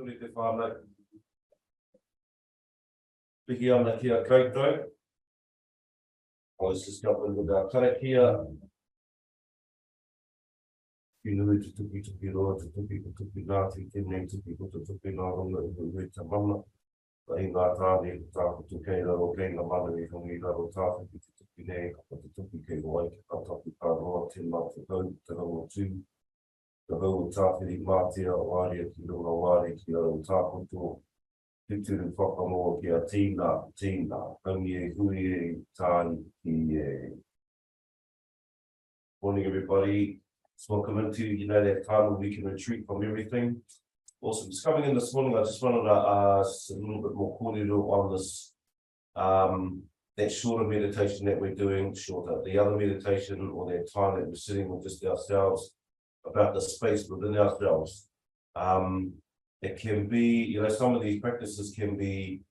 Turi te whānau. Piki ana kia koutou. I was just jumping with our karakia. Ki nui te tupi roa, te tupi Ngāti, tēnei tupi ko te tupi ngā runga i te rui te mana. I ngā tāne te tāwhatu kei raro kei ngā mana i hongi raro tāwhatu ki te tupi nei, ka te tupi kei roa i ka tapu ka roa, tēnā te hau, te hau tū. Te hau o tāwhiri mātia o Wairua ki runga wāre ki raro tāwhatu. Tūturu whakamoa ki a tīna, hongi e hui e tāni ki e. Morning everybody. Welcome into, that time where we can retreat from everything. Awesome. Just coming in this morning, I just wanted to ask a little bit more kōrero on this, that shorter meditation that we're doing, shorter. The other meditation or that time that we're sitting with just ourselves, about the space within ourselves. It can be, some of these practices can be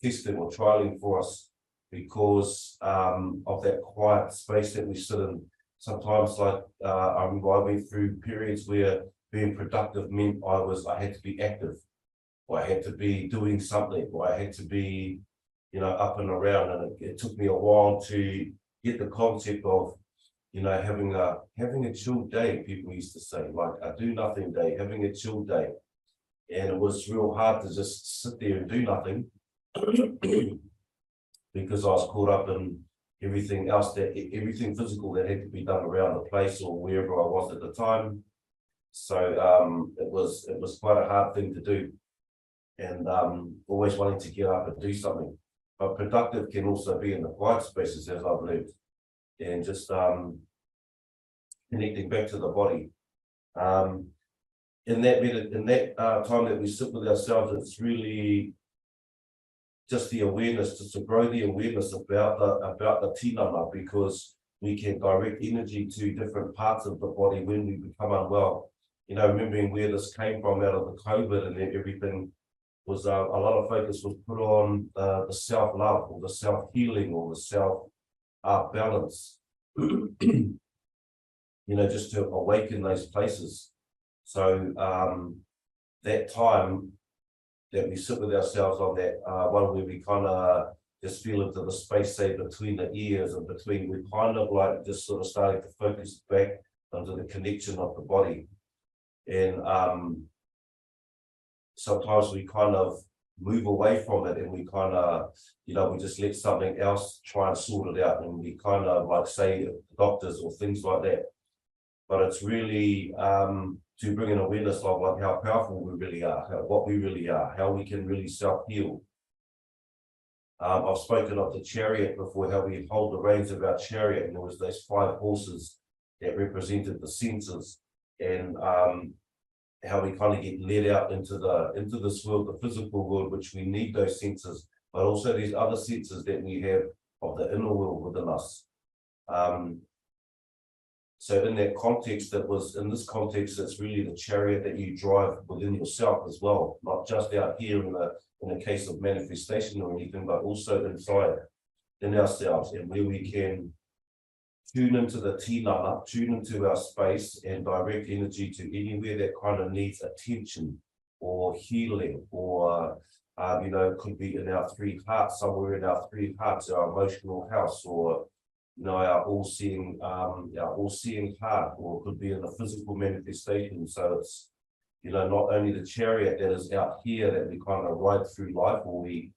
testing or trialing for us because of that quiet space that we sit in. Sometimes, like I remember I went through periods where being productive meant I had to be active, or I had to be doing something, or I had to be, up and around. And it took me a while to get the concept of, having a chill day. People used to say, like a do nothing day, having a chill day, and it was real hard to just sit there and do nothing because I was caught up in everything else, everything physical that had to be done around the place or wherever I was at the time. So it was quite a hard thing to do, and always wanting to get up and do something. But productive can also be in the quiet spaces, as I've learned, and just connecting back to the body. In that time that we sit with ourselves, it's really just the awareness, just to grow the awareness about the tinana, because we can direct energy to different parts of the body when we become unwell. Remembering where this came from out of the COVID and everything, was a lot of focus was put on the self-love or the self-healing or the self-balance, just to awaken those places. So that time that we sit with ourselves on that one where we kind of just feel into the space, say, between the ears and between, we're kind of like just sort of starting to focus back onto the connection of the body. And sometimes we kind of move away from it and we kind of, we just let something else try and sort it out. And we kind of like say doctors or things like that. But it's really to bring an awareness of like how powerful we really are, what we really are, how we can really self-heal. I've spoken of the chariot before, how we hold the reins of our chariot, and there was those 5 horses that represented the senses, and how we kind of get led out into this world, the physical world, which we need those senses, but also these other senses that we have of the inner world within us. So in that context, in this context, it's really the chariot that you drive within yourself as well, not just out here in a case of manifestation or anything, but also inside, in ourselves, and where we can tune into the tinana, tune into our space and direct energy to anywhere that kind of needs attention or healing, or it could be in our 3 hearts, somewhere in our 3 hearts, our emotional house, or our all-seeing heart, or it could be in the physical manifestation. So it's, not only the chariot that is out here that we kind of ride through life, or we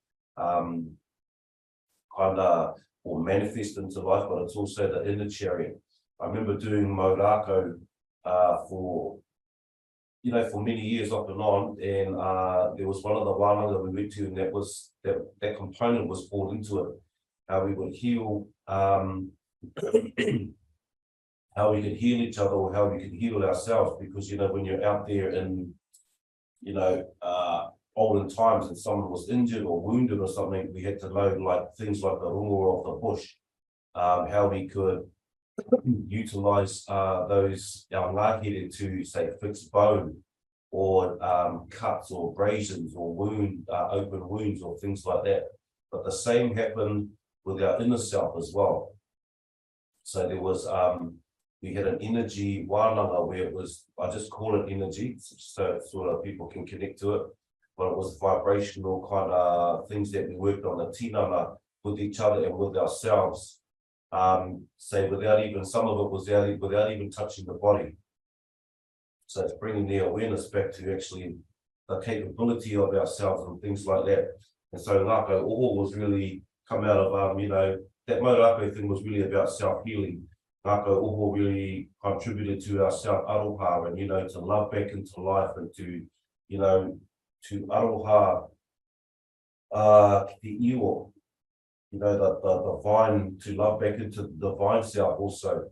or manifest into life, but it's also the inner chariot. I remember doing Mahi Rākau for many years off and on, and there was one of the whānau we went to, and that component was brought into it, how we would heal, how we could heal each other, or how we could heal ourselves, because when you're out there in olden times and someone was injured or wounded or something, we had to know like things like the rongo of the bush, how we could utilize our ngāhere to, say, fix bone, or cuts or abrasions or open wounds or things like that. But the same happened with our inner self as well. So there was we had an energy wānanga where it was, I just call it energy, so sort of people can connect to it. but it was vibrational kind of things that we worked on the tinana with each other and with ourselves. Say without even, some of it was without even touching the body. So it's bringing the awareness back to actually the capability of ourselves and things like that. And so Ngākau Oho was really come out of, you know, that Mahi Rākau thing was really about self-healing. Ngākau Oho really contributed to our self-aroha and, you know, to love back into life and to, you know, to aroha te iwo, you know, the divine, to love back into the divine self also.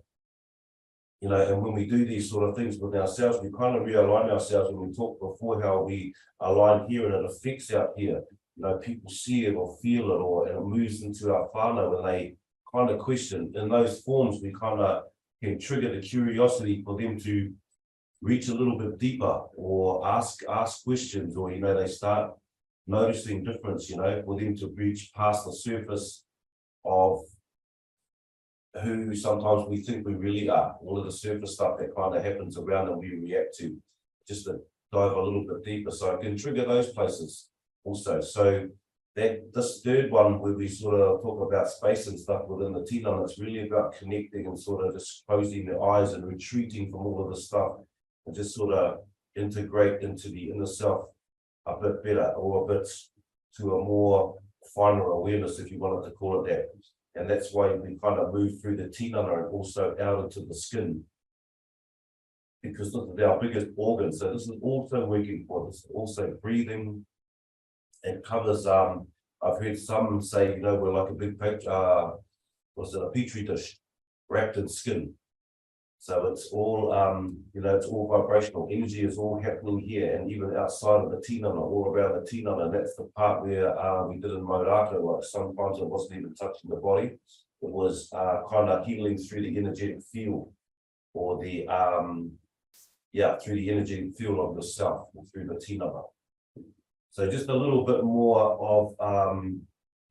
You know, and when we do these sort of things with ourselves, we kind of realign ourselves. When we talked before how we align here and it affects out here, you know, people see it or feel it, or and it moves into our whānau and they kind of question. In those forms, we kind of can trigger the curiosity for them to reach a little bit deeper or ask questions, or, you know, they start noticing difference, you know, for them to reach past the surface of who sometimes we think we really are, all of the surface stuff that kind of happens around and we react to, just to dive a little bit deeper. So I can trigger those places also. So that this third one where we sort of talk about space and stuff within the tinana, it's really about connecting and sort of just closing the eyes and retreating from all of this stuff and just sort of integrate into the inner self a bit better, or a bit to a more finer awareness, if you wanted to call it that. And that's why we kind of move through the tinana and also out into the skin, because this is our biggest organ. So this is also working for us, also breathing. It covers, I've heard some say, you know, we're like a big a petri dish wrapped in skin. So it's all, you know, it's all vibrational. Energy is all happening here and even outside of the tinana, all around the tinana. And that's the part where we did in Mahi Rākau, like sometimes it wasn't even touching the body. It was kind of healing through the energetic field, or the, through the energetic field of yourself, or through the tinana. So just a little bit more of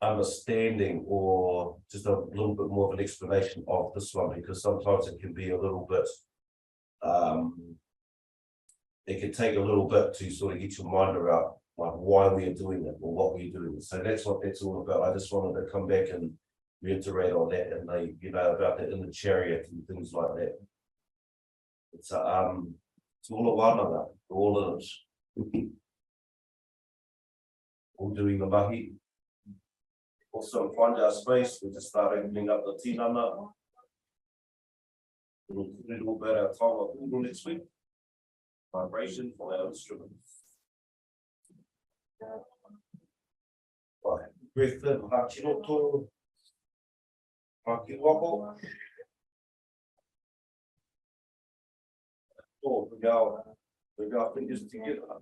understanding, or just a little bit more of an explanation of this one, because sometimes it can be a little bit, it can take a little bit to sort of get your mind around like why we're doing it or what we're doing. So that's what that's all about. I just wanted to come back and reiterate on that, and they, you know, about the inner chariot and things like that. It's all a wānanga, all of it. All doing the mahi. Also find our space, we just start opening up the tinana. We'll read all about our time of Uru next week. Vibration for our instruments. Right, breath in, hachiroto, hakiwako. Oh, we go fingers together.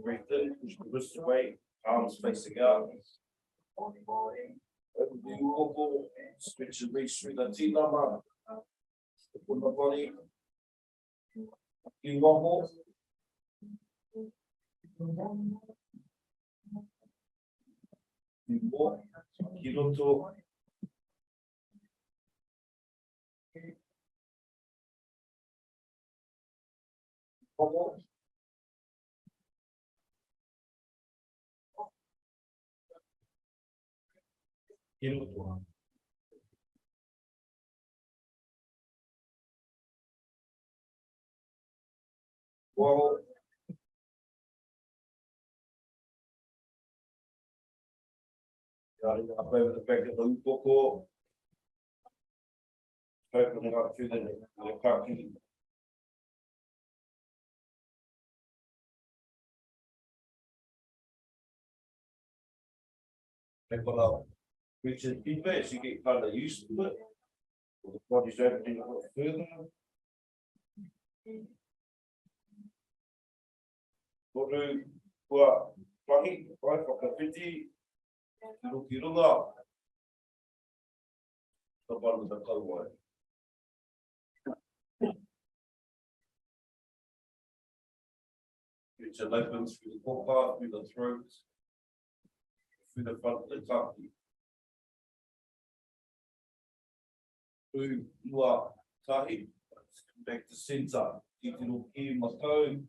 Breathe in, push the wrists away, arms facing out. Open the woko, stretch and reach through the tinana. Open the body. Woko. Woko. Kiroto. Woko. Kiroto. Woko. Up over the back of the woko. Opening up through the kaki. Which is deeper as you get kind of used to it. The body's opening a bit further. Toru, kua, pahi, pai, whakawhiti, ki runga. The bottom of the kauai. Which opens through the kopa, through the throat, through the front of the kaki. Ua tahi, back to center, ki te roki matau,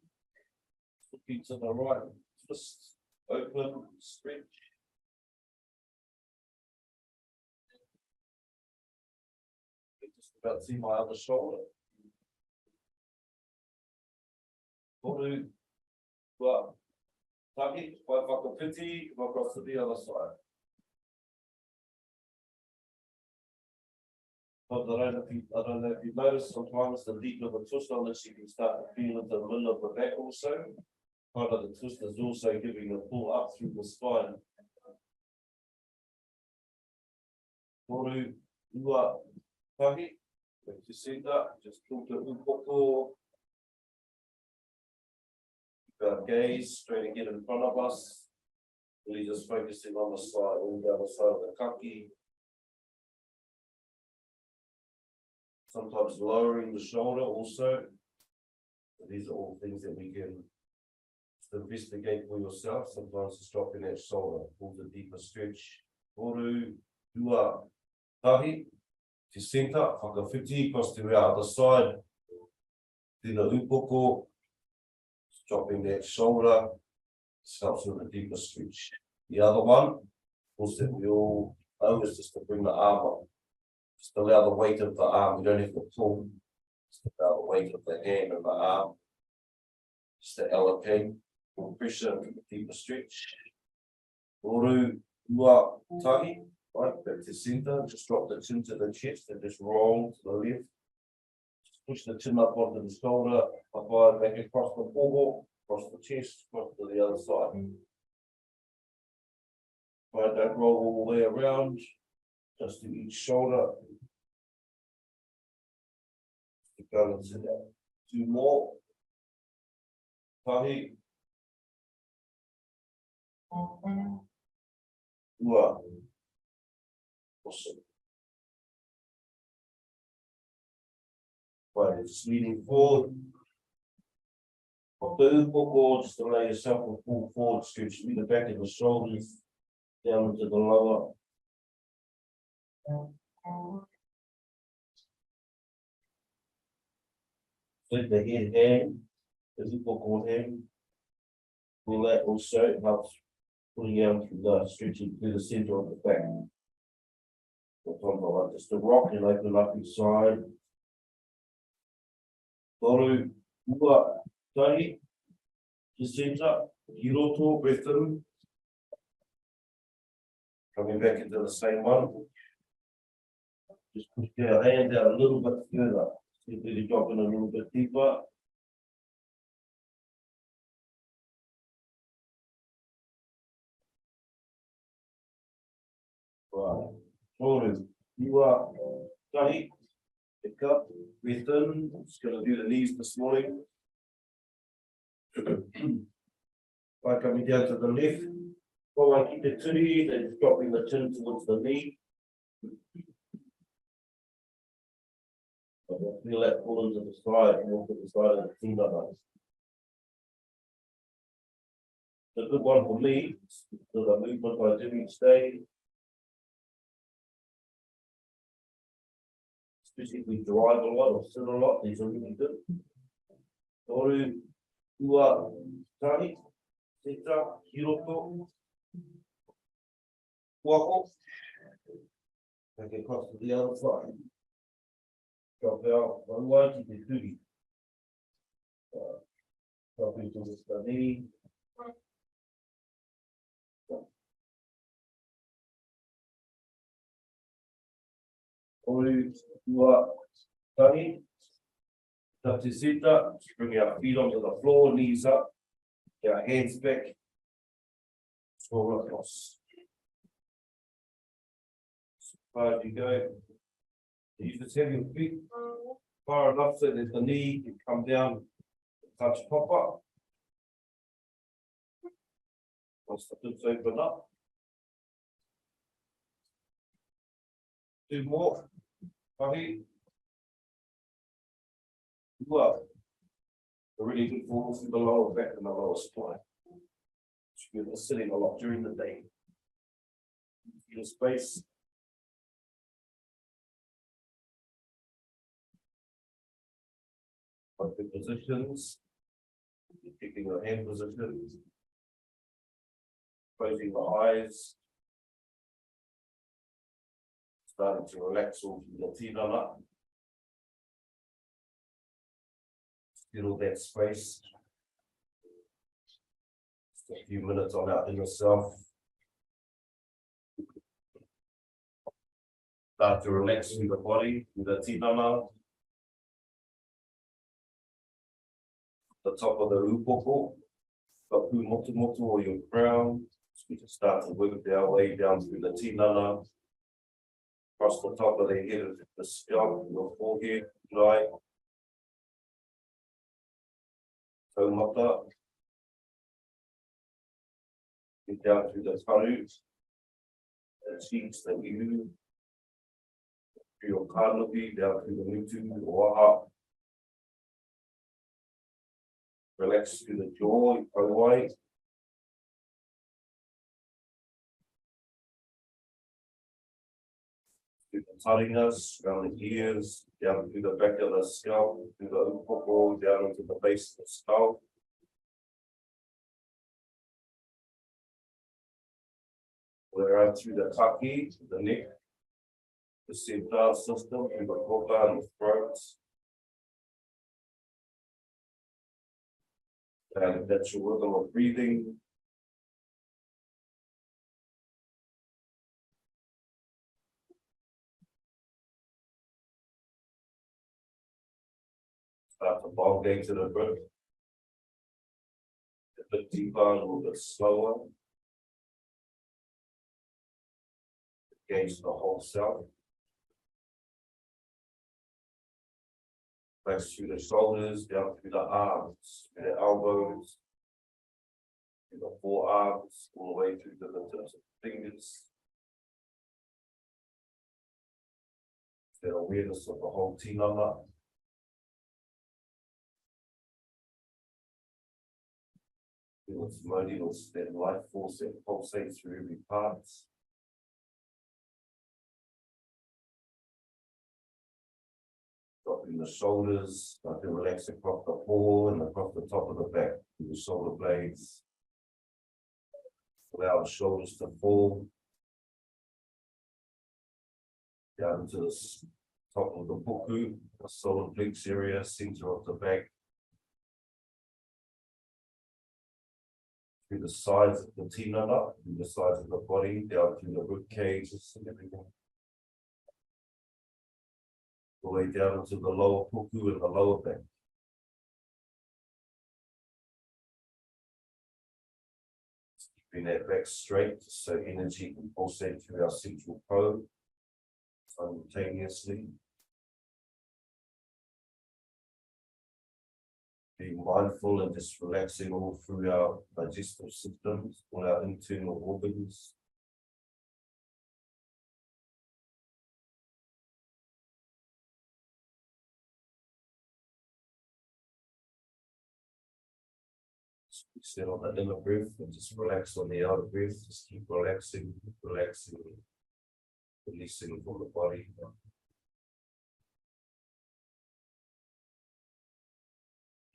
looking to the right, Just open, stretch. Just about to see my other shoulder. Toru, well, taki, whakapiti, across to the other side. But I don't know if you noticed, sometimes the deeper the twist on this, you can start to feel it in the middle of the back also. Part of the twist is also giving a pull up through the spine. Toru, ua, taki, if you see that, just pull the upoko. Keep our gaze straight again in front of us. Really just focusing on the side, all the other side of the kaki. Sometimes lowering the shoulder also. So these are all things that we can investigate for yourself. Sometimes it's dropping that shoulder, pull the deeper stretch. Toru, ua, tahi, te center, whakawhiti, across to the other side. Tina upoko, dropping that shoulder, helps with the deeper stretch. The other one, of course, that we all know is just to bring the arm up. Just allow the weight of the arm, you don't have to pull, just allow the weight of the hand and the arm. Just to allocate more pressure to the deeper stretch. Toru, ua, tahi, right, back to center, just drop the chin to the chest and just roll to the left. Just push the chin up onto the shoulder, up back across the forehead, across the chest, across to the other side. Right, don't roll all the way around, just to each shoulder. Just balance it out. Two more. Tahi. Ua. Awesome. Right, just leaning forward. Just allow yourself to pull forward, stretch through the back of the shoulders, down into the lower. Flip the head hand, the uppercut hand. Will that also helps pulling out through the stretching through the center of the back. Like just a rock and open up inside. Toru, ua, tahi, to center, hiroto, breath in. Coming back into the same one. Just push your hand out a little bit further. Simply dropping a little bit deeper. Right. Toru, ua, tahi, pick up, breath in. Just going to do the knees this morning. By coming down to the left. Well, I keep the turi, then dropping the chin towards the knee. Feel that pull into the side and off to the side of the Tinana. The good one for me is the movement I do each day. Especially if we drive a lot or sit a lot, these are really good. Toru, ua, tahi, center, hiroto, wako. Take it across to the other side. Drop out, one way to the turi. Drop into the knee. Toru, ua, tahi. Touch your center, bring our feet onto the floor, knees up, get our hands back, scroll across. So far as you go, you just have your feet far enough so that the knee can come down, touch pop up. Once the hips open up. Two more. Mahi. Well, a really good form for the lower back and the lower spine. You're sitting a lot during the day. Feel space. Good positions. Keeping your hand positions. closing the eyes. Starting to relax all through the tinana. Feel that space. Just a few minutes on our inner self. Start to relax through the body, through the tinana. The top of the upoko, the pu motu motu or your crown. So we can start to work our way down through the tinana. Across the top of the head, the scalp, your forehead, right. Taumata. Get down through the taru, the cheeks, the ihu, through your kanopi, down through the mutu, the waha. Relax through the jaw, away. Through the taringas, around the ears, down through the back of the scalp, through the upoko, down into the base of the skull. We're out through the kaki, the neck, the central system, through the koka and the throat. And that's your rhythm of breathing. Start to elongate to the breath. A bit deeper, a little bit slower. Engage the whole self. Press through the shoulders, down through the arms, through the elbows, through the forearms, all the way through to the tips of the fingers. That awareness of the whole tinana. Feel its modalities, that life force that pulsates through every part. Dropping the shoulders, start to relax across the paw and across the top of the back, through the shoulder blades. Allow the shoulders to fall down to the top of the puku, the solar plexus area, center of the back. Through the sides of the tinana, through the sides of the body, down through the rib cages and everything. The way down into the lower puku and the lower back. Keeping that back straight so energy can pulsate through our central probe simultaneously. Being mindful and just relaxing all through our digestive systems, all our internal organs. Sit on the inner breath and just relax on the outer breath. Just keep relaxing, relaxing, releasing from the body.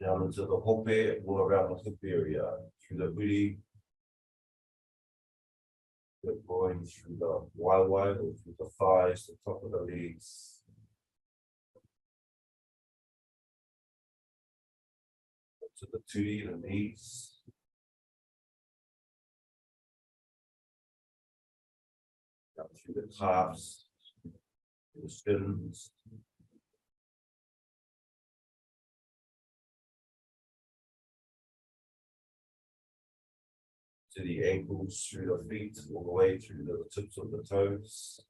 Down into the hope, all around the hip area, through the booty, the groin, through the waiwai, or through the thighs, the top of the legs. To the tui, the knees. Down through the calves, the shins. To the ankles, through the feet, all the way through the tips of the toes.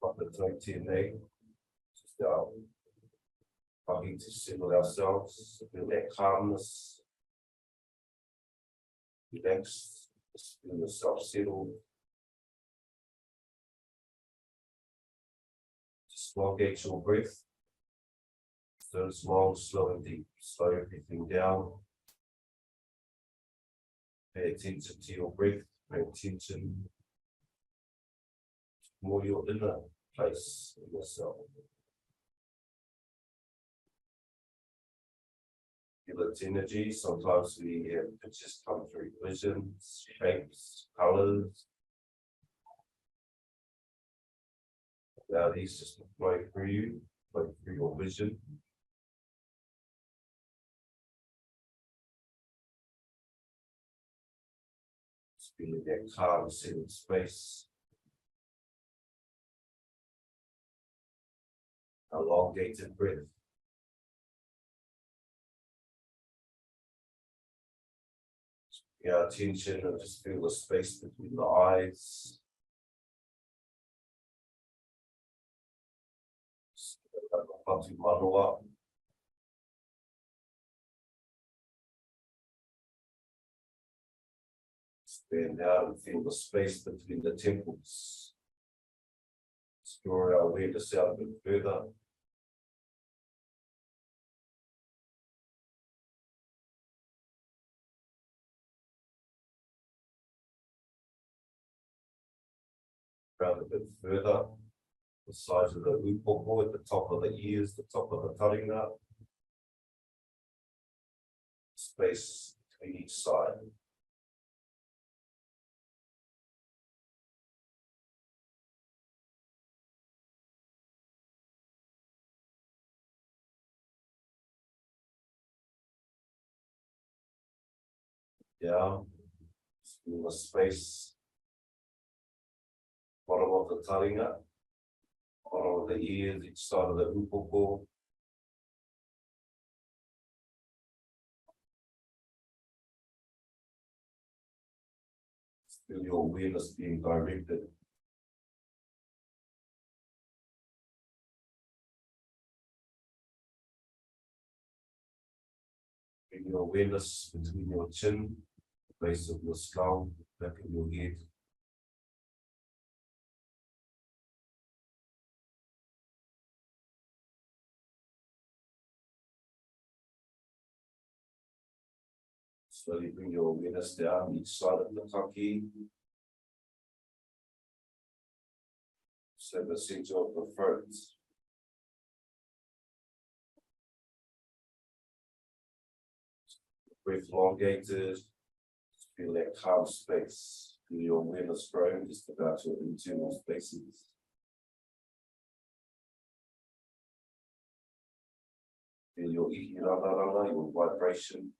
Up the toe to your leg, just our Mahi to settle ourselves, feel that calmness, relax, just feel yourself settle. Just elongate your breath. So it's long, slow and deep. Slow everything down. Pay attention to your breath. Pay attention to more your inner place in yourself. feel its energy. Sometimes we have pictures come through visions, shapes, colours. Now these just flow through you, flow through your vision. Just feeling that calm, settled space. Elongated breath. Our attention and just feel the space between the eyes. Wairua. Stand out and feel the space between the temples. Explore our awareness out a bit further. Around a bit further, the sides of the upoko at the top of the ears, the top of the taringa. Space between each side. Down, feel the space. Bottom of the taringa, bottom of the ears, each side of the upoko. Feel your awareness being directed. Bring your awareness between your chin, the base of your skull, back of your head. Slowly bring your awareness down each side of the kaki. So the center of the throat. Breath elongated. Feel that calm space. Feel your awareness growing just about your internal spaces. Feel your ihirararara, your vibration.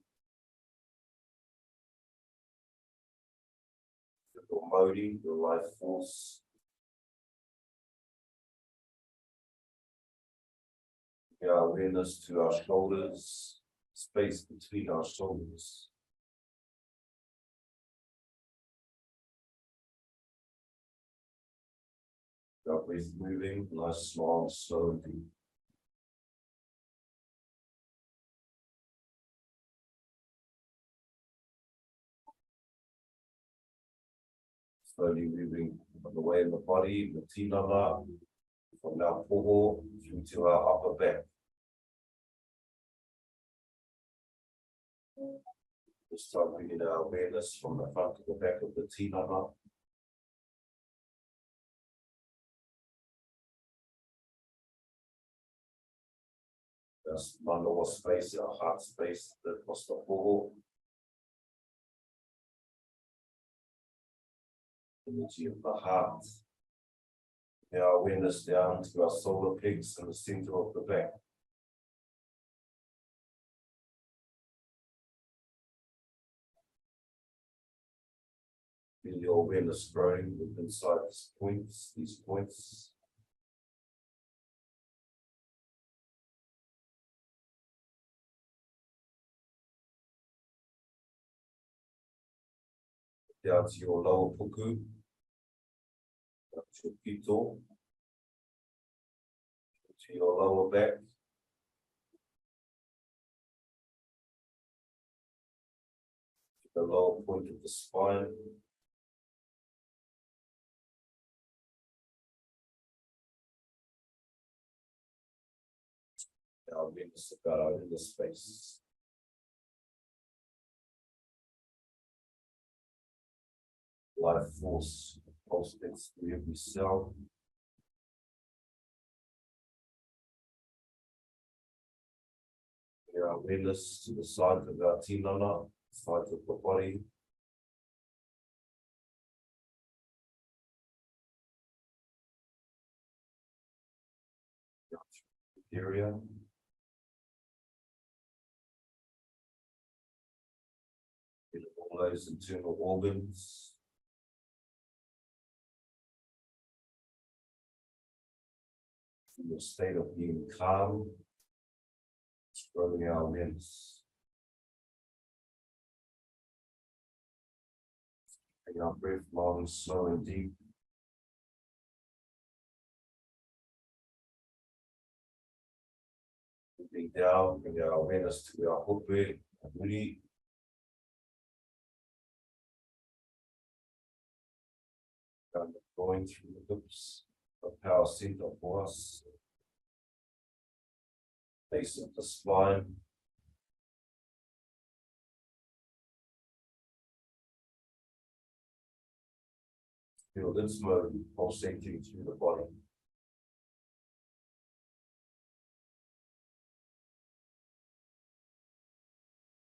Your Māori, your life force. Our awareness to our shoulders, space between our shoulders. Our breath moving, nice, long, slow, and deep. Slowly moving on the way in the body, the tinana, from our poho through to our upper back. This time bringing our awareness from the front to the back of the tinana. That's manoa space, our heart space, across the poho. Energy of the heart. Our awareness down to our solar plexus and the center of the back. Feel your awareness growing inside these points. Down to your lower puku, down to your pito, to your lower back, to the lower point of the spine. Our awareness about our inner space. Life force pulsates through every cell. Our awareness to the side of our tinana, side of the body. Area. All those internal organs. In the state of being calm, growing our awareness. Taking our breath long, slow and deep. Moving down, bring our awareness to our hope, our booty. Going through the hips, the power center for us. Base of the spine. Feel this mode pulsating through the body.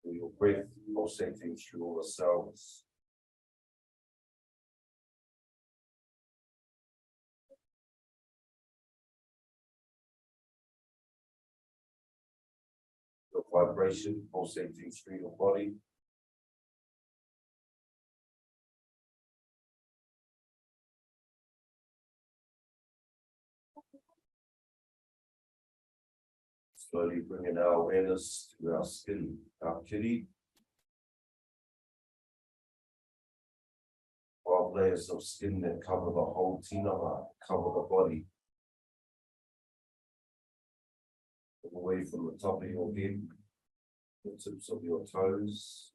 Feel your breath pulsating through all the cells. The vibration pulsating through your body. Slowly bringing our awareness to our skin, our kiri. 12 layers of skin that cover the whole tinana, cover the body. Away from the top of your head, the tips of your toes.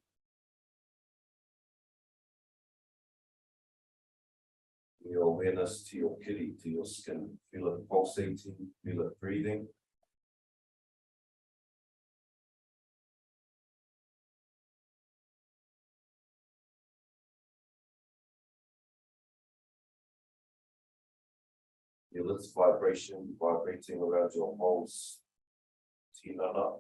Your awareness to your kiri, to your skin. Feel it pulsating, feel it breathing. Feel its vibration vibrating around your whole tinana.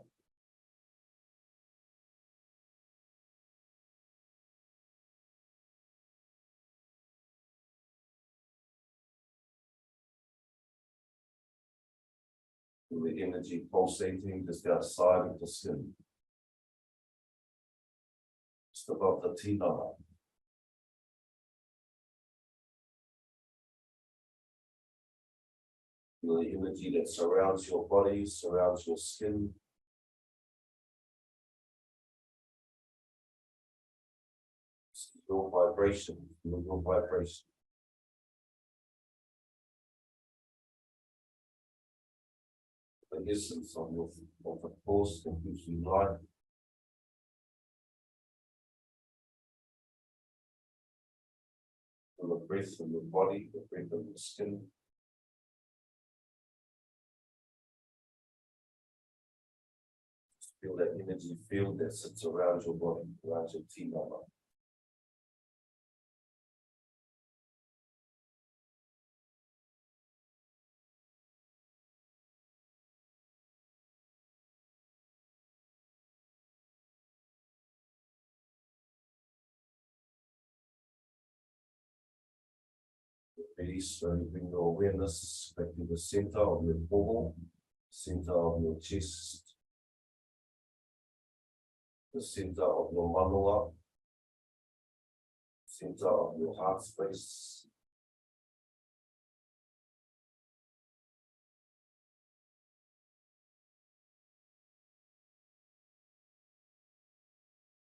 Feel the energy pulsating just outside of the skin. Just above the tinana. Feel the energy that surrounds your body, surrounds your skin. Your vibration, your vibration. The essence of the force that gives you life. And the breath of your body, the breath of your skin. Feel that energy field that sits around your body, around your tinana. Really slowly bring your awareness back to the center of your ball, center of your chest, the center of your manua, center of your heart space.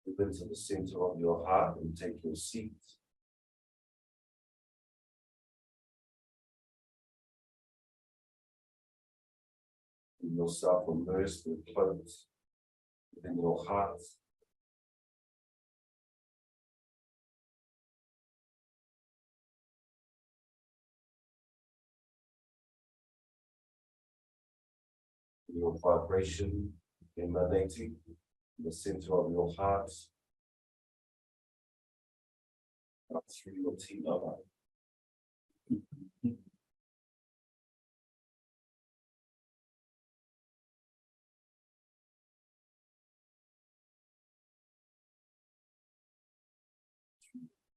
Move into the center of your heart and take your seat. Feel yourself immersed and closed within your heart. Your vibration emanating in the center of your heart, up through your tinana.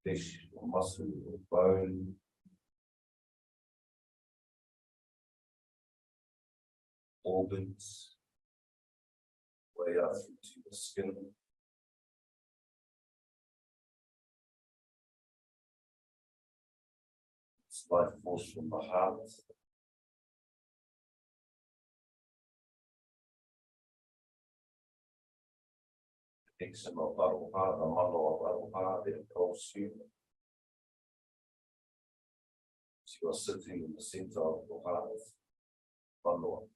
fish or muscle or bone. Organs. Way up into the skin. It's life force from the heart. Connection of Wairua, the mano of Wairua, that calls you. So you are sitting in the center of your heart, Whānau.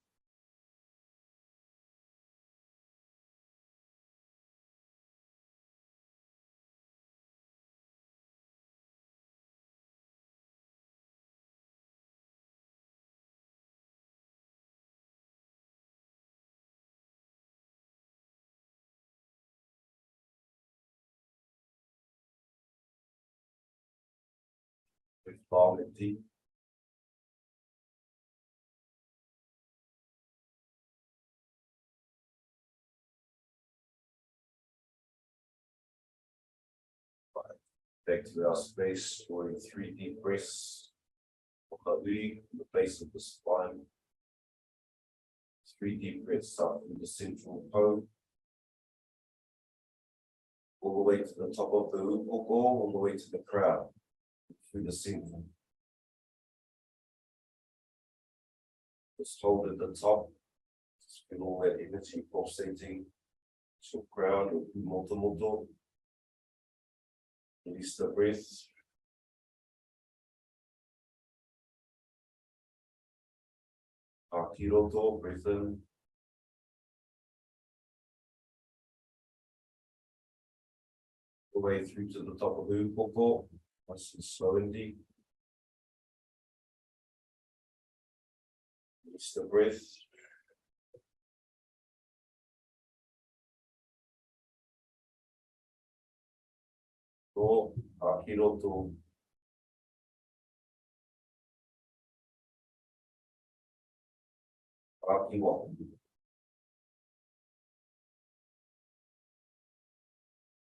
With long and deep. Back to our space, drawing 3 deep breaths. On the base of the spine. 3 deep breaths up in the central pole. All the way to the top of the upoko, all the way to the crown. Through the central. Just hold at the top. Just feel all that energy pulsating. So crown or moto. Release the breath. Akiroto, breathe in. The way through to the top of the upoko. Nice and slow and deep. Release the breath. Go, Akiroto. Akiwa.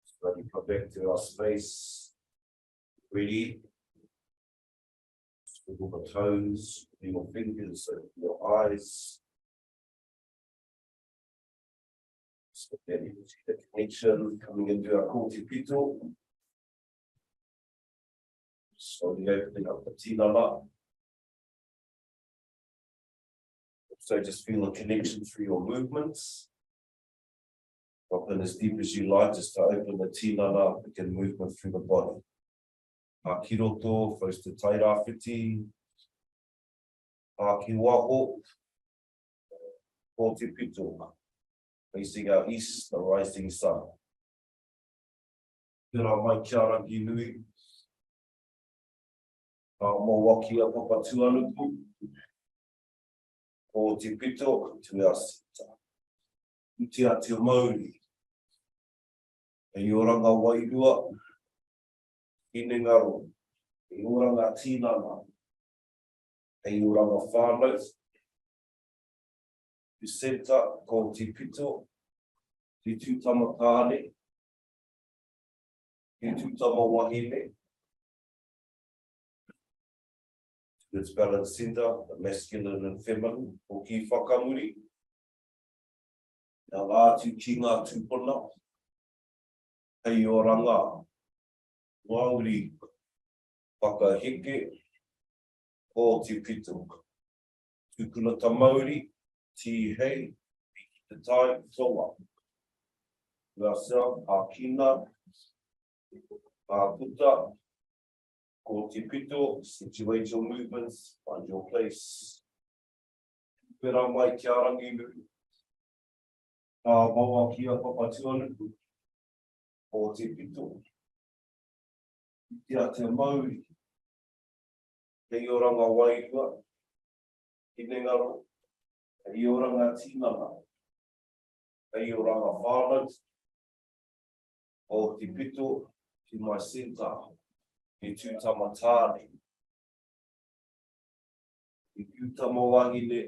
So let me come back to our space. Ready. Swivel the toes, your fingers, your eyes. So then you can see the connection coming into our kōtipito. Slowly opening up the tinana. So just feel the connection through your movements. Drop in as deep as you like, just to open the tinana, begin movement through the body. Akiroto, first to tairāwhiti. Akiwaho. Kōtipito. Facing our east, the rising sun. Tērā mai kia rangi nui. Mō wakia papatu anuku. Kōtipito, to our center. Utia te Māori. E oranga Wairua. Hinengaro. E oranga Tinana. E oranga Whānau. Tu center, kōtipito. Te tūtama kāne. Te tūtama wahine. Its balanced center, the masculine and feminine, o ki whakamuri. Nā ātu ki ngā tūpuna. Hei oranga. Māori. Whakaheke. Kōtipito. Tūkuna ta Māori. Ti hei. Te tai toa. Ngāsea, ākina. Āputa. Kōtipito, situate your movements, find your place. Pērā mai kia rangi nui. Maua kia papatu anuku. Kōtipito. Tia te Māori. Hei oranga Wairua. Hinengaro. Hei oranga Tinana. Hei oranga Whānau. Kōtipito, to my center. Te tūtama tāne. Te tūtama wahine.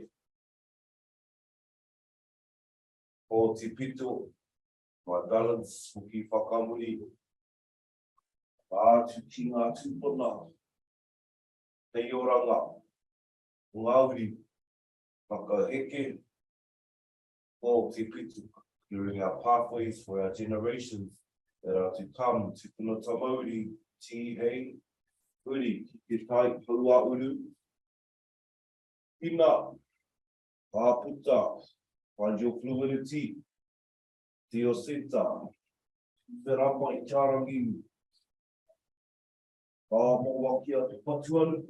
Kōtipito, my balance, ki whakamuri. Ātu ki ngā tūpuna, hei oranga, Ngāuri, whakaheke, o te pitu, during our pathways for our generations that are to come, tupuna ta Māori, ti hei, uri, ki te tai, haua uru, ina, pāputa, find your fluidity, te o seta, whirama I tārangi, moa kia te patuanu,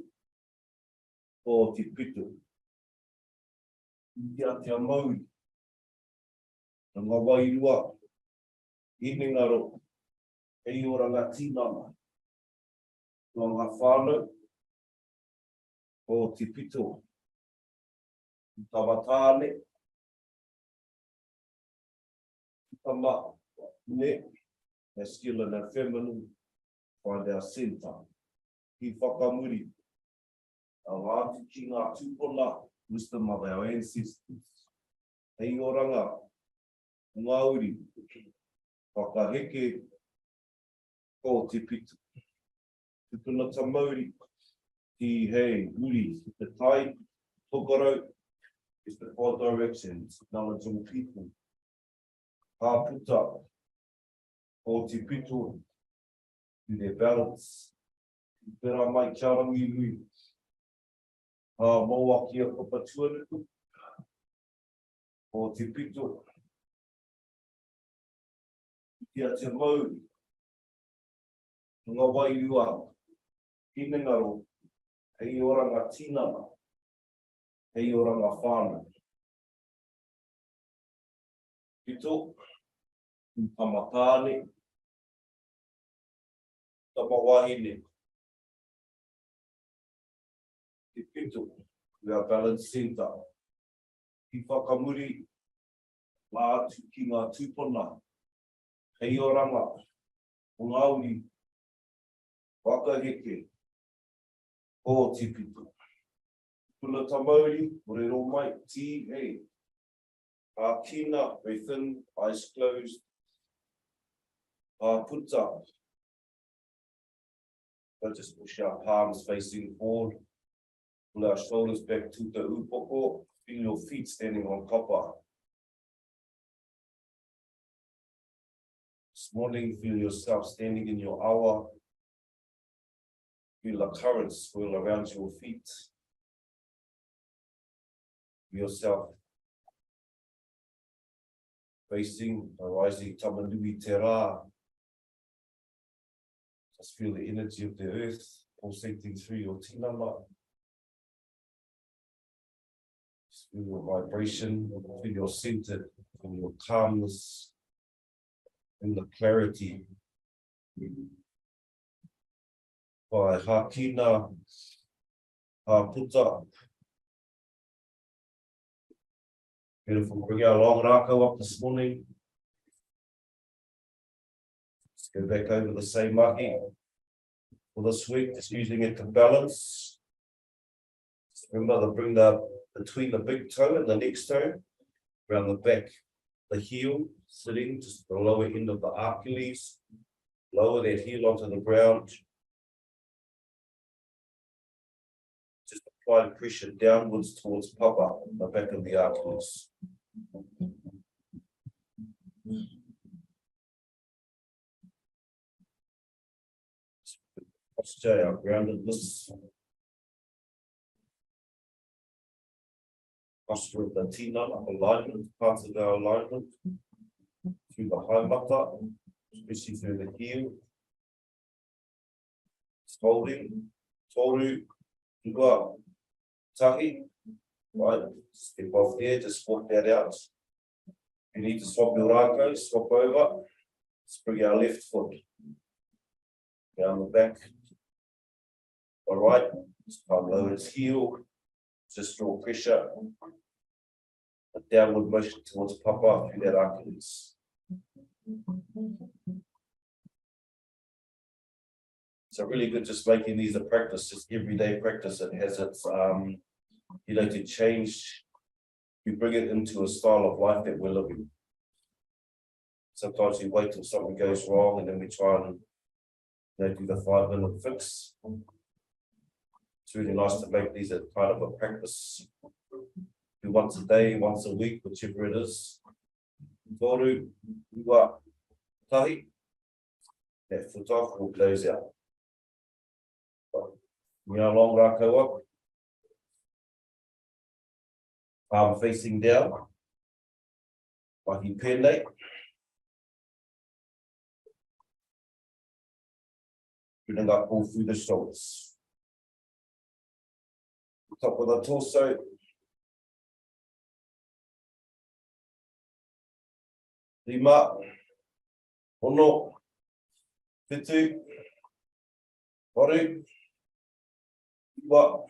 o te pitu, kia te Māori, ngā Wairua, Hinengaro, hei ora ngā tinana, no ngā Whānau, o te pito, tawatāne, tama, ne, masculine and feminine, find our centre, ki whakamuri, a wātu ki ngā tūpuna, wisdom of our ancestors, hei oranga, Ngāuri, whakaheke, ko te pitu. Tupuna ta Māori, ki hei, uri, ki te tai, tokorau, is the 4 directions, knowledge of people. Pāputa, ko te pitu, to their balance. Pera mai charangi hui. Moa kia kapatuanu, ko te pitu, kia te Māori, ngā Wairua, Hinengaro, hei ora ngā tinana, hei ora ngā Whānau. Pito, tamatāne, tamawahine. Te pito, we are balanced centre. Ki whakamuri, ātu ki ngā tūpuna, hei oranga, Ngāuri, whakaheke, o te pitu. Tuna ta Māori, orero mai, ti hei. Kina, within, eyes closed. Puta. So just push our palms facing forward. Pull our shoulders back to the upoko. Feel your feet standing on kapa. This morning, feel yourself standing in your awa. Feel the currents swirl around your feet. Feel yourself facing a rising tamanui te rā. Just feel the energy of the earth pulsating through your tinana. Just feel your vibration, feel your centered, feel your calmness, and the clarity. By Hakina, Puta. Beautiful. Bring our long Rākau up this morning. Let's go back over the same mahi for this week, just using it to balance. Just remember to bring the between the big toe and the next toe, around the back, the heel, sitting just the lower end of the Achilles, lower that heel onto the ground. Just apply pressure downwards towards papa, the back of the Achilles. Posture, our groundedness. Posture of the tinana, alignment, parts of our alignment, through the high mata, especially through the heel. Holding, toru, ua, tahi, right, step off there, just walk that out. You need to swap your Rākau, swap over, let's bring our left foot down the back. All right, just come lower its heel, just draw pressure, a downward motion towards papa through that Achilles. So really good just making these a practice, just everyday practice. It has its, to change, we bring it into a style of life that we're living. Sometimes we wait till something goes wrong and then we try and They do the 5-minute fix. It's really nice to make these as part of a practice. Do once a day, once a week, whichever it is. Toru, ua, tahi. That foot off will close out. Ngā long rākau. Palm facing down. Mahi pēnei. Hinengaro pull through the shoulders. Top of the torso. Rima. Ono. Whitu. Waru. Iwa.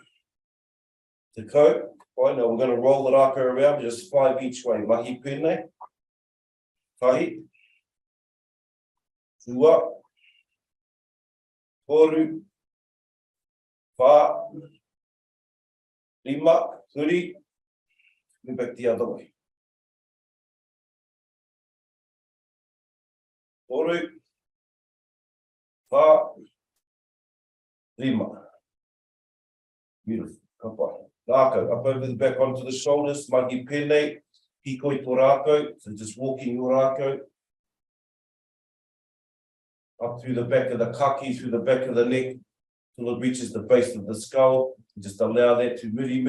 Te kau. Right, now we're going to roll the rākau around, just 5 each way. Mahi pēnei. Tahi. Tua. Toru. Whā. Rima. Huri. Go back the other way. Toru. Whā. Rima. Beautiful. Kapa. Rākau, up over the back onto the shoulders, mahi pēnei, hikoi tō rākau, so just walking your rākau. Up through the back of the kaki, through the back of the neck, till it reaches the base of the skull. Just allow that to miri,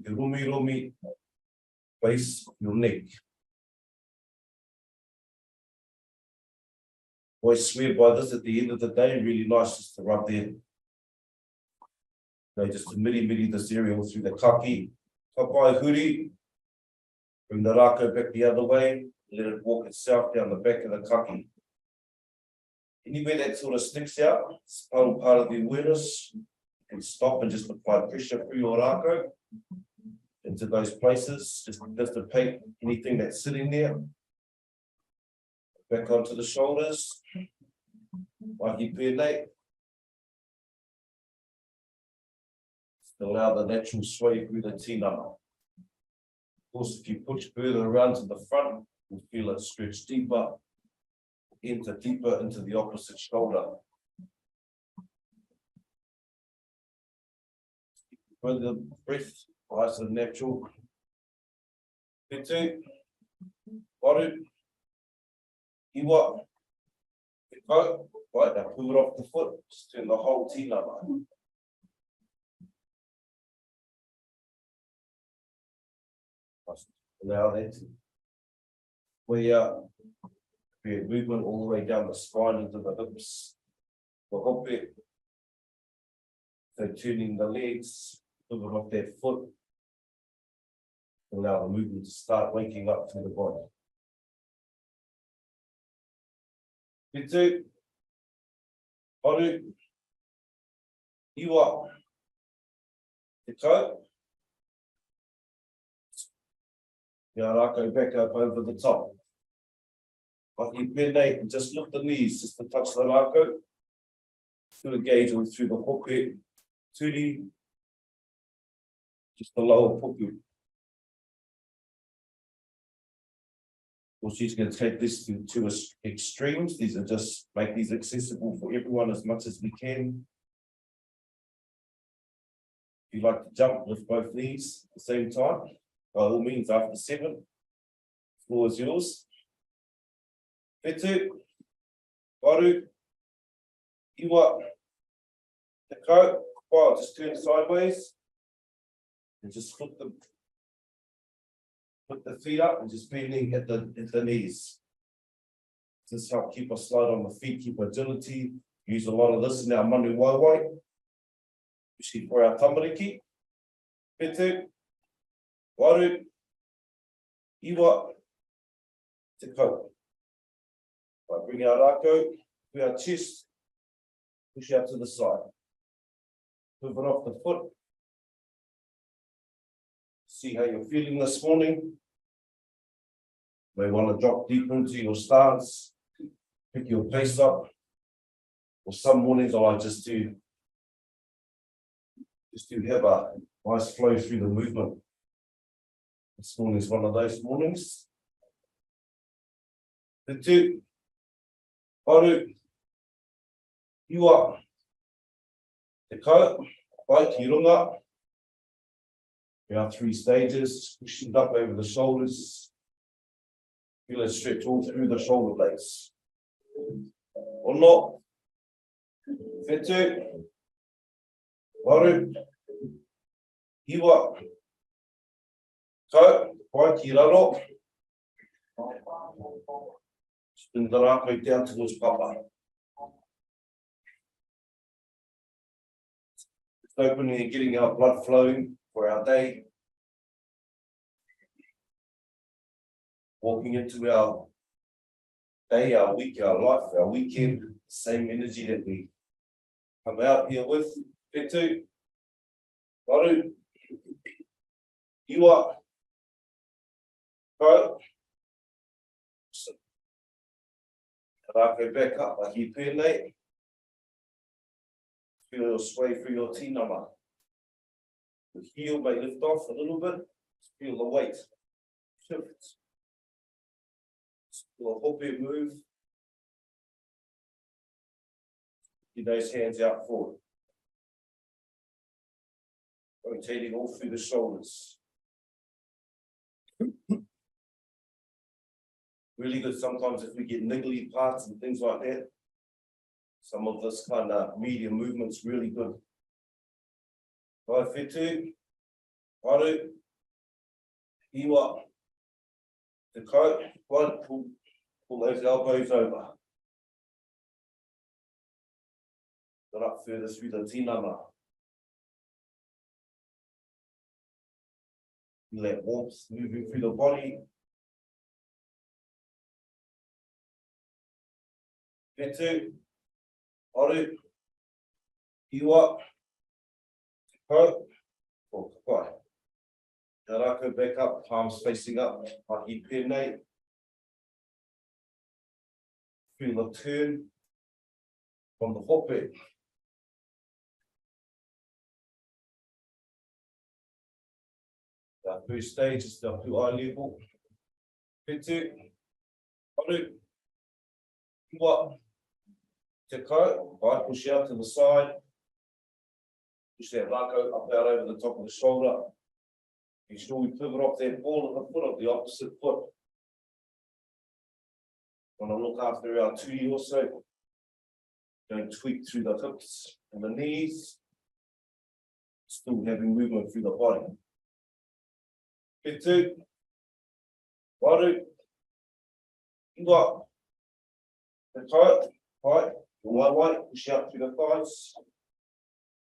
rumi, base of your neck. Always swear by this at the end of the day, really nice just to rub there. Okay, just to miri this area all through the kaki. Kapai huri. Bring the rākau back the other way. Let it walk itself down the back of the kaki. Anywhere that sort of sticks out, it's part of the awareness. You can stop and just apply pressure through your rākau into those places. Just dissipate anything that's sitting there. Back onto the shoulders. Mahi pēnei. Allow the natural sway through the tinana. Of course, if you push further around to the front, you'll feel it stretch deeper into the opposite shoulder. Further breath, nice and natural. Whitu, waru, iwa, go. Right, now pull it off the foot, just turn the whole tinana. Allow that to create movement all the way down the spine into the hips. The hope. So turning the legs, moving off that foot. Allow the movement to start waking up through the body. Whitu, waru, iwa, te kau. Ngā rākau back up over the top. Mahi pēnei, and just lift the knees just to touch the rākau. Feel engage all through the hope, turi, just the lower puku. Well, she's going to take this to extremes. These are just make these accessible for everyone as much as we can. If you like to jump, lift both knees at the same time. By all means, after 7, floor is yours. Whitu, waru, iwa, te kau. Wow, just turn sideways and just flip the feet up and just bending at the knees. This helps keep us light on the feet, keep agility. Use a lot of this in our manu waiwai, especially for our tamariki. Whitu, waru, iwa, te kau. Right, bring our rākau to our chest, push out to the side. Move it off the foot. See how you're feeling this morning. You may want to drop deeper into your stance, pick your pace up. Or some mornings I like just to have a nice flow through the movement. This morning is one of those mornings. Whitu, waru, Iwa, te kau, pai ki runga. We have 3 stages, pushing it up over the shoulders. Feel it stretch all through the shoulder blades. Ono, whetu, waru, iwa, kau, pai ki raro. Spin the Rākau down towards papa. It's opening and getting our blood flowing for our day. Walking into our day, our week, our life, our weekend, same energy that we come out here with. Whetu, waru, iwa, kau. Rākau back up, Mahi pēnei. Feel your sway through your tinana. The heel may lift off a little bit. Feel the weight shift. Feel a hope move. Get those hands out forward. Rotating all through the shoulders. Really good sometimes if we get niggly parts and things like that. Some of this kind of medium movement's really good. Kai whetu, waru, iwa, te kau, pull those elbows over. Get up further through the tinana. Feel that warmth moving through the body. Whetu, waru, iwa, te kau, o te kai. Te Rākau back up, palms facing up, Mahi pēnei. Feel the turn from the hope. The first stage is the eye level. Whetu, waru, iwa, te kau, right, push out to the side. Push that Rākau up out over the top of the shoulder. Make sure we pivot off that ball of the foot of the opposite foot. Want to look after our tui also. Don't tweak through the hips and the knees. Still having movement through the body. Whetu, waru, iwa, te kau, pai. The waiwai, push out through the thighs,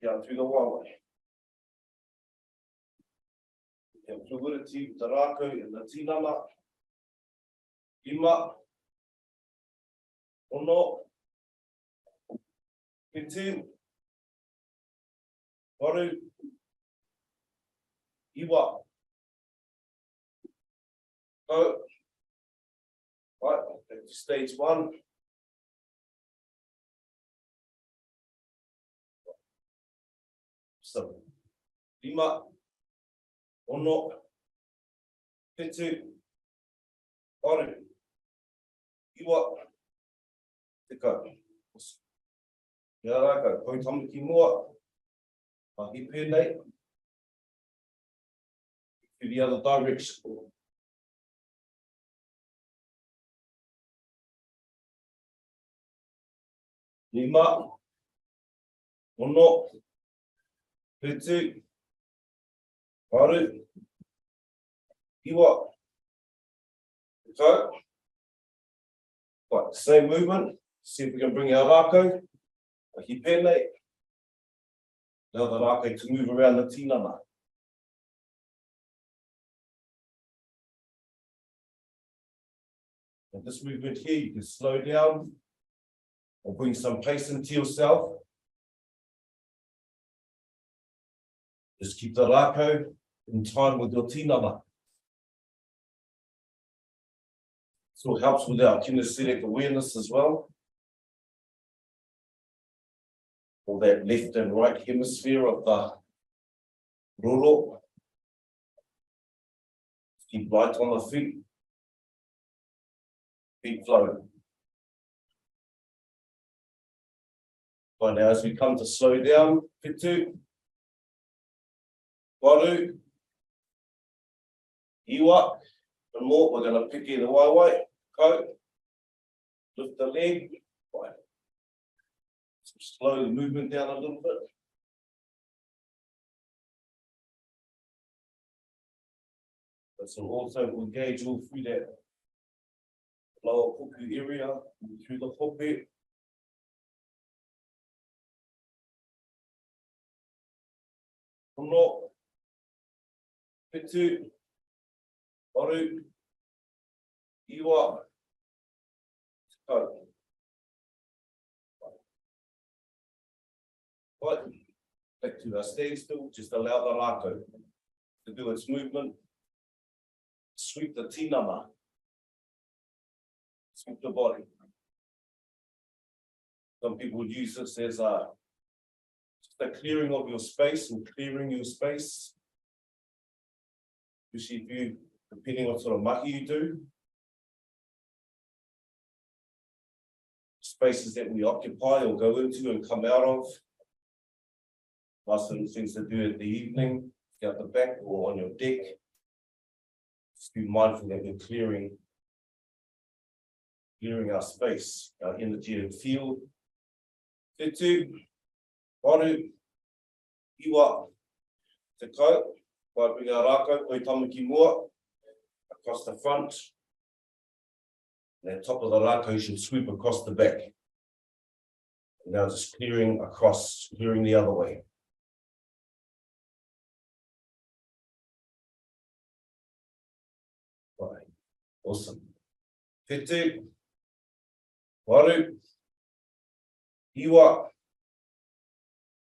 down through the waiwai. We have fluidity with the Rākau and the tinana. Ima, ono, whetu, waru, iwa, kau. Right, back to stage 1. So, ima, ono, whetu, waru, iwa, te kau. Kia Rākau, koi tamaki mua, Mahi pēnei. To the other direction. Ima, ono, whetu, waru, iwa, te kau. Right, same movement. See if we can bring our Rākau, Mahi pēnei. Now the Rākau to move around the tinana. And this movement here, you can slow down or bring some pace into yourself. Just keep the Rākau in time with your tinana. So it helps with our kinesthetic awareness as well. Or that left and right hemisphere of the roro. Keep light on the feet. Feet flowing. But now as we come to slow down, whitu, waru, iwa, and more, we're going to pick in the waiwai, go, lift the leg, right. Slow the movement down a little bit. This will also engage all through that lower puku area, through the hope. Kono, whitu, waru, iwa, go. Right, back to our standstill, just allow the rākau to do its movement. Sweep the tinana. Sweep the body. Some people would use this as just a clearing of your space and clearing your space. Especially if you, depending on what sort of mahi you do. Spaces that we occupy or go into and come out of. Nice little things to do at the evening, out the back or on your deck. Just be mindful that we're clearing our space, our energetic field. Whitu, waru, iwa, te kau, Mahi Rākau, oi tamaki mua, across the front. And the top of the rākau should sweep across the back. And now just clearing across, clearing the other way. Right, awesome. Whitu, waru, iwa,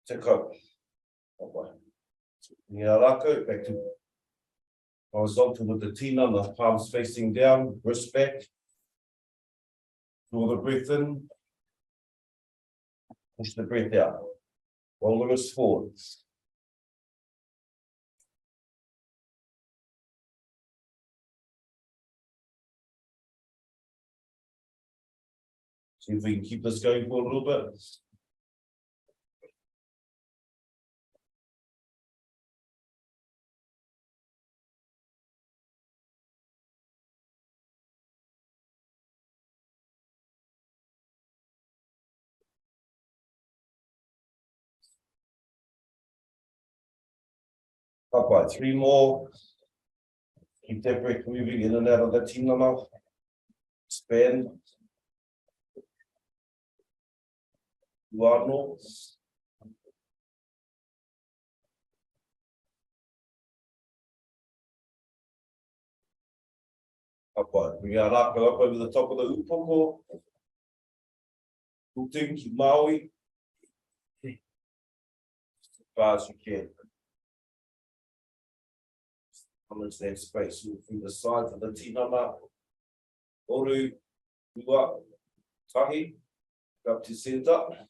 te kau. Mahi Rākau, back to horizontal with the tinana, palms facing down, wrist back. Draw the breath in. Push the breath out. Roll the wrist forward. See if we can keep this going for a little bit. Up by 3 more. Keep that breath moving in and out of the tinana. Expand. Whānau. Up by. Bring our rākau up over the top of the upoko. Puting ki Maui. As far as you can. Come into that space through the sides of the tinana. Oru, iwa, tahi, up to centre.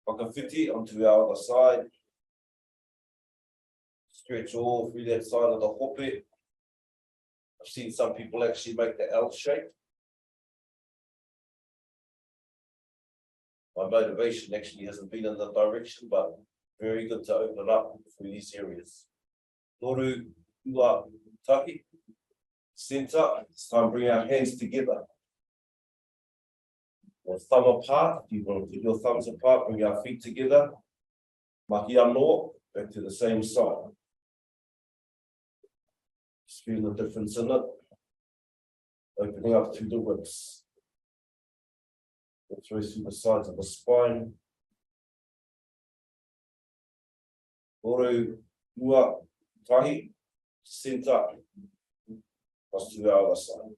Whakawhiti onto our other side. Stretch all through that side of the hope. I've seen some people actually make the L shape. My motivation actually hasn't been in that direction, but very good to open up through these areas. Oru, iwa, tahi, centre. It's time to bring our hands together. Or thumb apart. If you want to put your thumbs apart, bring our feet together. Mahi Hā, back to the same side. Just feel the difference in it. Opening up through the ribs. Through the sides of the spine. Oru, iwa, tahi, centre. Cross to the other side.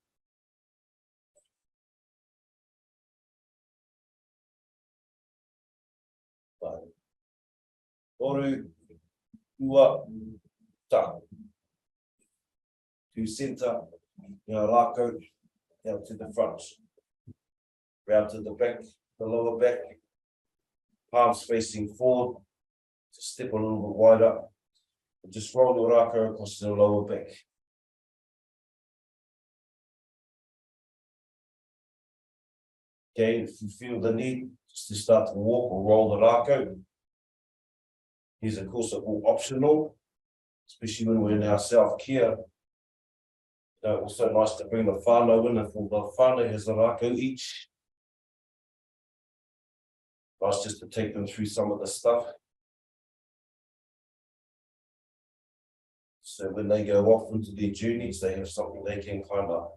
Oru, iwa, tahi. To centre, Mahi Rākau, down to the front. Round to the back, the lower back. Palms facing forward. Just step a little bit wider. And just roll the rākau across to the lower back. Again, if you feel the need just to start to walk or roll the rākau. Here's of course all optional, especially when we're in our self-care. Also nice to bring the whānau in, if all the whānau has a rākau each. Nice just to take them through some of the stuff. So when they go off into their journeys, they have something they can kind of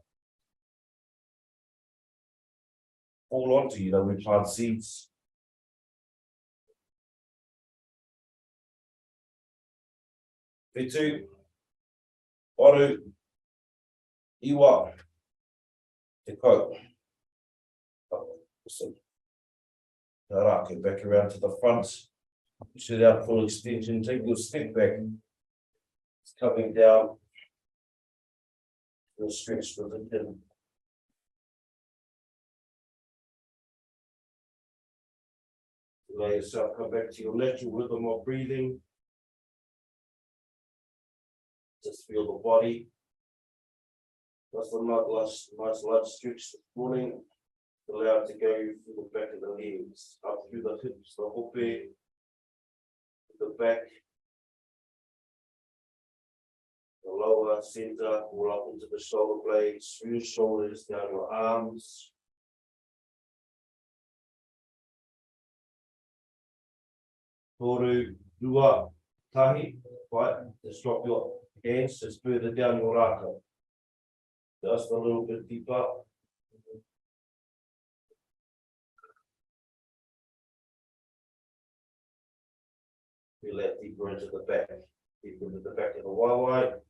fall onto, we plant seeds. Whetū, waru, iwa, te kau. Awesome. Rākau, back around to the front. Push it out full extension, take your step back. It's coming down. Feel stretched with it in. Allow yourself come back to your natural rhythm of breathing. Just feel the body. That's a nice light stretch this morning. Allow it to go through the back of the legs, up through the hips, the hope, the back, the lower center, all up into the shoulder blades, through your shoulders, down your arms. Toru, rua, tahi, right? Just drop your hands just further down your rākau. Just a little bit deeper. Feel that deeper into the back, deeper into the back of the waiwai.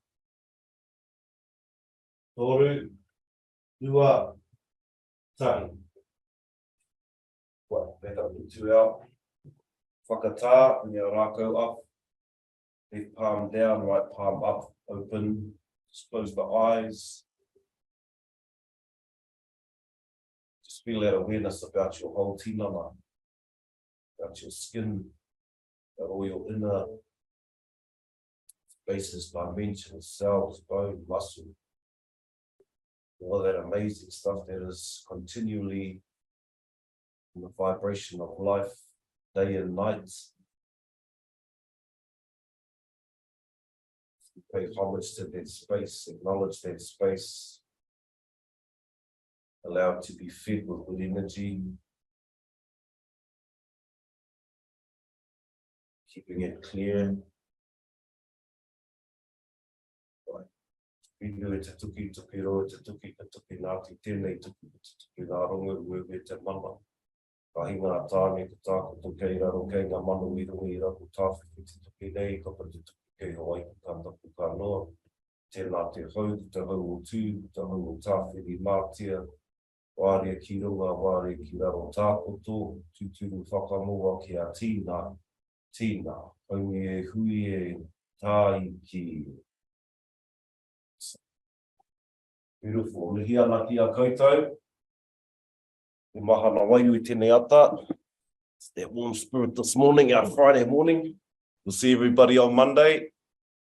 Toru, rua, tahi. Right, back up into our whakatā, bring our rākau up. Left palm down, right palm up, open. Just close the eyes. Just feel that awareness about your whole tinana, about your skin, about all your inner spaces, dimensions, cells, bone, muscle. All that amazing stuff that is continually in the vibration of life, day and night. Pay homage to that space, acknowledge that space, allow it to be fed with good energy, keeping it clear. Right. Whinu e te tuki, tuki roa, te tuki, Ngāti tēnei tuki, te tuki ngā rongo, uewe te mana. Ka hinga tāne, ka tākoto kei raro, kei ngā manu i rungi i rako tāwhiki te tuki nei, kapa te tuki kei Hawaii ka tapu ka noa. Tēnā te hau, te hau o tū, te hau o tāwhiri mātia, wārea ki runga, wārea ki raro tākoto, tūturu whakamoa ki a tīna, haungi e hui e tāi ki. Beautiful, lihi ana ki a koutou. E mahana waiu i tēnei ata. It's that warm spirit this morning, our Friday morning. We'll see everybody on Monday.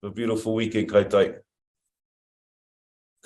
Have a beautiful weekend, koutou.